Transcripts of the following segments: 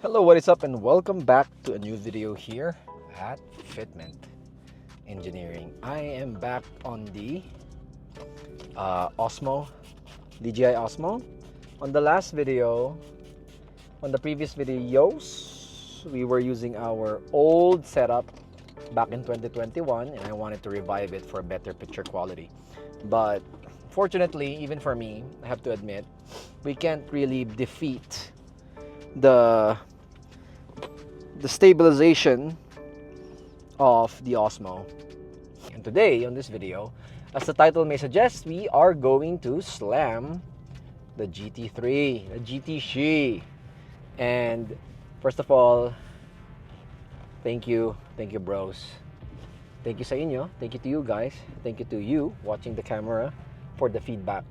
Hello, what is up, and welcome back to a new video here at Fitment Engineering. I am back on the Osmo, DJI Osmo. On the last video, on the previous videos, we were using our old setup back in 2021, and I wanted to revive it for a better picture quality. But fortunately, even for me, I have to admit, we can't really defeat the stabilization of the Osmo. And today on this video, as the title may suggest, we are going to slam the GT3, the GT3. And first of all, thank you bros. Thank you sa inyo, thank you to you guys, thank you to you watching the camera for the feedback.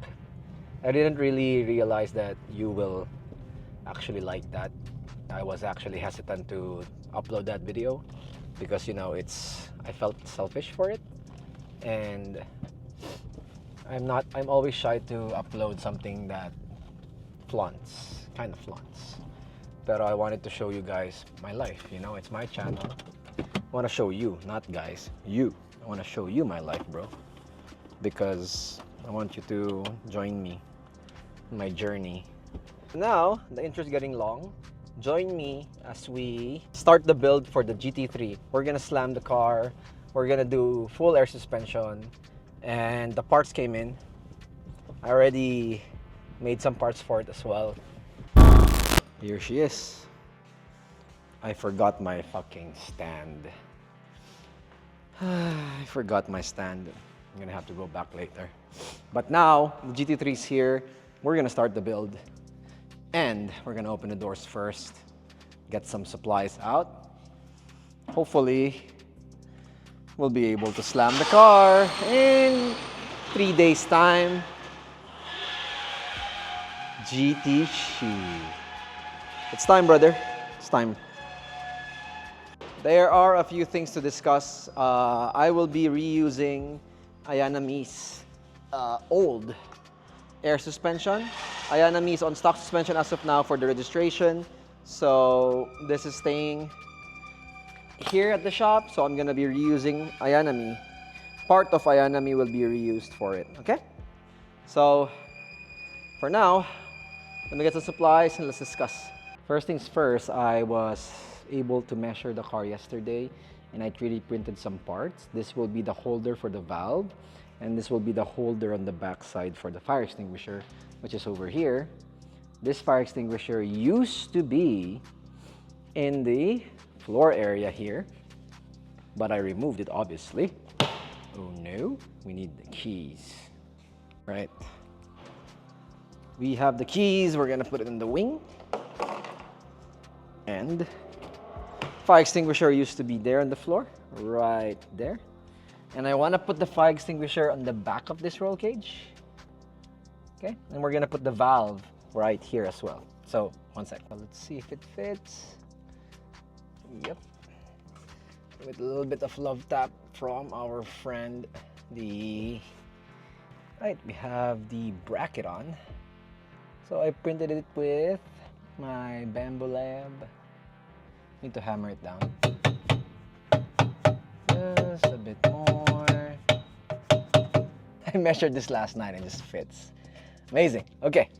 I didn't really realize that you will actually like that. I was actually hesitant to upload that video because, you know, I felt selfish for it, and I'm always shy to upload something that kind of flaunts. But I wanted to show you guys my life, you know, it's my channel. I want to show you, not guys, you. I want to show you my life, bro, because I want you to join me in my journey. Now, the intro is getting long. Join me as we start the build for the GT3. We're gonna slam the car. We're gonna do full air suspension. And the parts came in. I already made some parts for it as well. Here she is. I forgot my fucking stand. I forgot my stand. I'm gonna have to go back later. But now, the GT3 is here. We're gonna start the build. And we're gonna open the doors first, get some supplies out. Hopefully, we'll be able to slam the car in 3 days' time. GT3. It's time, brother. It's time. There are a few things to discuss. I will be reusing Ayanami's old air suspension. Ayanami is on stock suspension as of now for the registration. So this is staying here at the shop. So I'm gonna be reusing Ayanami. Part of Ayanami will be reused for it, okay? So for now, let me get the supplies and let's discuss. First things first, I was able to measure the car yesterday and I 3D printed some parts. This will be the holder for the valve, and this will be the holder on the back side for the fire extinguisher, which is over here. This fire extinguisher used to be in the floor area here, but I removed it, obviously. Oh no, we need the keys. Right. We have the keys, we're gonna put it in the wing. And fire extinguisher used to be there on the floor, right there. And I want to put the fire extinguisher on the back of this roll cage. Okay, and we're gonna put the valve right here as well. So, one sec. Well, let's see if it fits. Yep. With a little bit of love tap from our friend, Right, we have the bracket on. So I printed it with my Bamboo Lab. Need to hammer it down. Just a bit more. I measured this last night and it just fits. Amazing. Okay,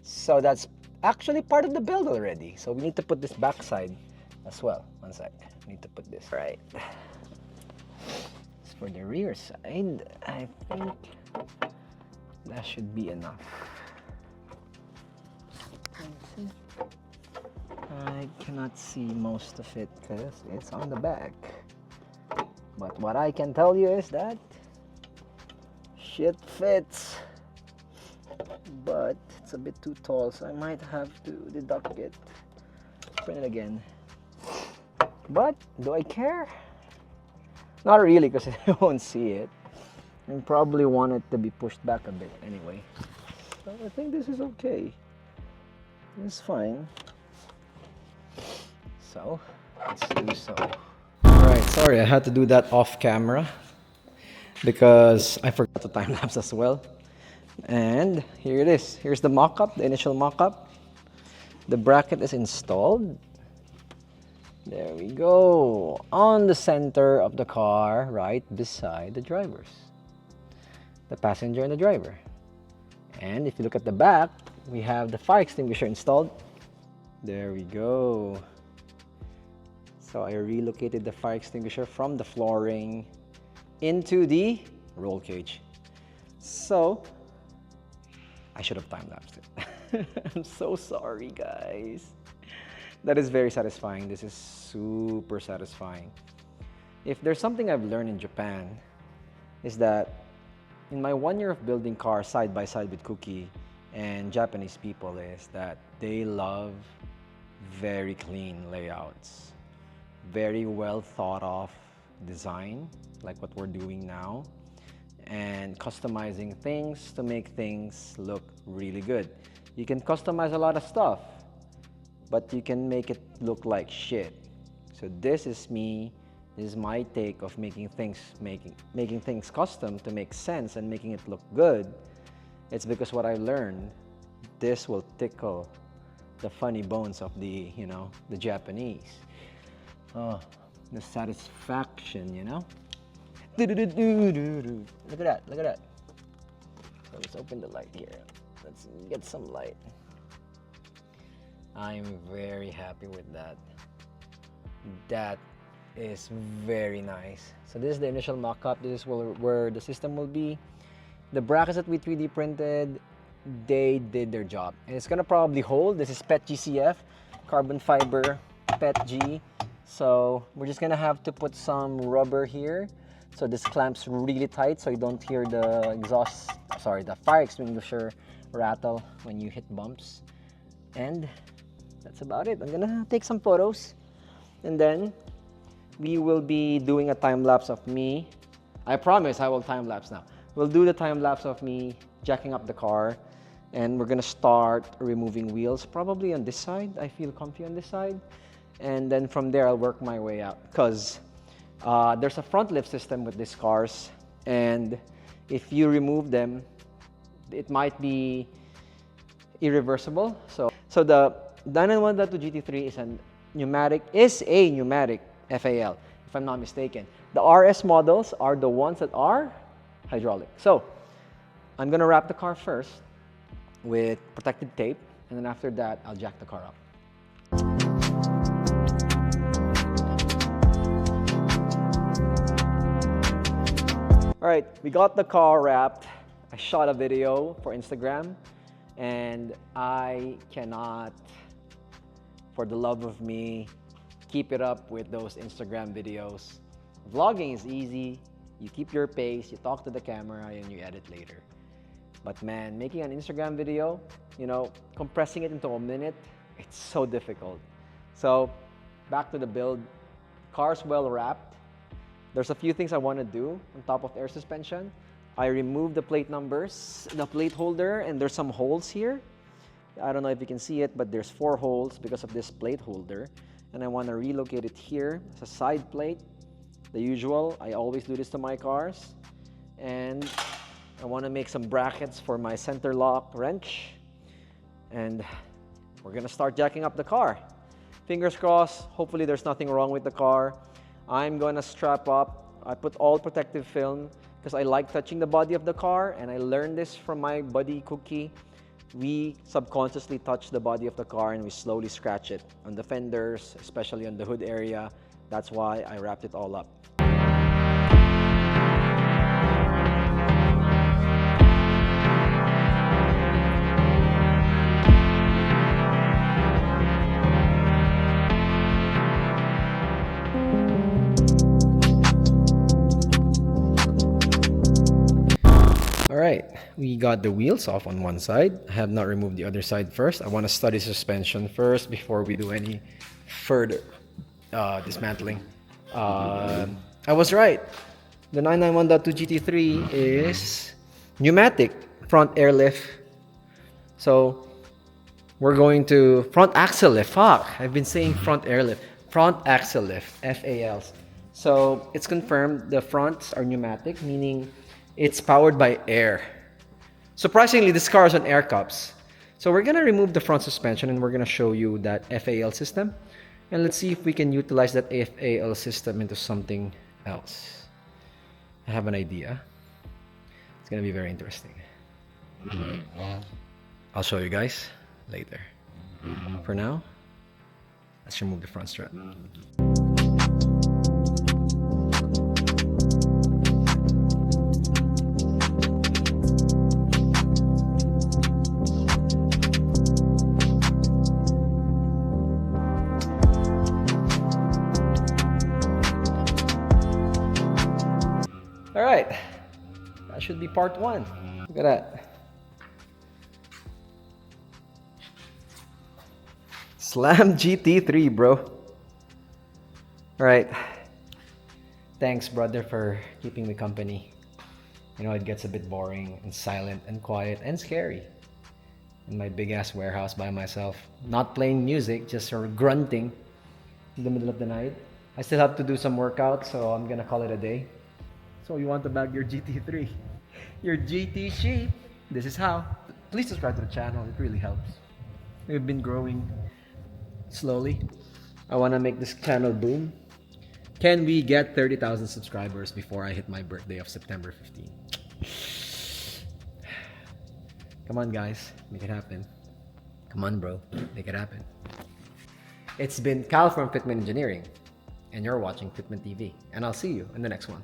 so that's actually part of the build already. So we need to put this backside as well. One sec. Need to put this right. As for the rear side, I think that should be enough. I cannot see most of it because it's on the back. But what I can tell you is that shit fits. But it's a bit too tall, so I might have to deduct it. Print it again. But do I care? Not really, because I won't see it. And probably want it to be pushed back a bit anyway. So I think this is okay. It's fine. So let's do so. Alright, sorry, I had to do that off camera because I forgot to time lapse as well. And here it is. Here's the mock-up, the initial mock-up. The bracket is installed. There we go. On the center of the car, right beside the drivers. The passenger and the driver. And if you look at the back, we have the fire extinguisher installed. There we go. So I relocated the fire extinguisher from the flooring into the roll cage. So I should have time-lapsed it. I'm so sorry, guys. That is very satisfying. This is super satisfying. If there's something I've learned in Japan, is that in my 1 year of building cars side by side with Cookie and Japanese people, is that they love very clean layouts, very well thought of design, like what we're doing now, and customizing things to make things look really good. You can customize a lot of stuff, but you can make it look like shit. So this is me. This is my take of making things custom to make sense and making it look good. It's because what I learned, this will tickle the funny bones of the Japanese. Oh, the satisfaction, Look at that, look at that. So let's open the light here. Let's get some light. I'm very happy with that. That is very nice. So this is the initial mock-up. This is where the system will be. The brackets that we 3D printed, they did their job. And it's gonna probably hold. This is PET GCF, carbon fiber PET G. So we're just gonna have to put some rubber here. So this clamps really tight so you don't hear the the fire extinguisher rattle when you hit bumps. And that's about it. I'm gonna take some photos and then we will be doing a time lapse of me. I promise I will time lapse now. We'll do the time lapse of me jacking up the car, and we're gonna start removing wheels probably on this side. I feel comfy on this side, and then from there I'll work my way out, because there's a front lift system with these cars, and if you remove them, it might be irreversible. So the 991.2 GT3 is a pneumatic FAL, if I'm not mistaken. The RS models are the ones that are hydraulic. So I'm gonna wrap the car first with protective tape, and then after that, I'll jack the car up. All right, we got the car wrapped. I shot a video for Instagram, and I cannot, for the love of me, keep it up with those Instagram videos. Vlogging is easy. You keep your pace, you talk to the camera, and you edit later. But man, making an Instagram video, compressing it into a minute, it's so difficult. So back to the build. Car's well wrapped. There's a few things I want to do on top of air suspension. I removed the plate numbers, the plate holder, and there's some holes here. I don't know if you can see it, but there's 4 holes because of this plate holder. And I want to relocate it here as a side plate. The usual, I always do this to my cars. And I want to make some brackets for my center lock wrench. And we're going to start jacking up the car. Fingers crossed, hopefully there's nothing wrong with the car. I'm going to strap up. I put all protective film because I like touching the body of the car, and I learned this from my buddy Cookie. We subconsciously touch the body of the car and we slowly scratch it on the fenders, especially on the hood area. That's why I wrapped it all up. Alright, we got the wheels off on one side. I have not removed the other side first. I want to study suspension first before we do any further dismantling. I was right. The 991.2 GT3 is pneumatic front air lift. So we're going to front axle lift. Fuck, I've been saying front air lift. Front axle lift, FALs. So it's confirmed the fronts are pneumatic, meaning it's powered by air. Surprisingly, this car is on air cups. So we're gonna remove the front suspension and we're gonna show you that FAL system. And let's see if we can utilize that AFAL system into something else. I have an idea. It's gonna be very interesting. I'll show you guys later. For now, let's remove the front strap. All right, that should be part one. Look at that. Slam GT3, bro. All right. Thanks, brother, for keeping me company. You know, it gets a bit boring and silent and quiet and scary in my big ass warehouse by myself, not playing music, just sort of grunting in the middle of the night. I still have to do some workout, so I'm gonna call it a day. So you want to bag your GT3, your GT sheep. This is how. Please subscribe to the channel. It really helps. We've been growing slowly. I want to make this channel boom. Can we get 30,000 subscribers before I hit my birthday of September 15? Come on, guys. Make it happen. Come on, bro. Make it happen. It's been Cal from Fitment Engineering, and you're watching Fitment TV. And I'll see you in the next one.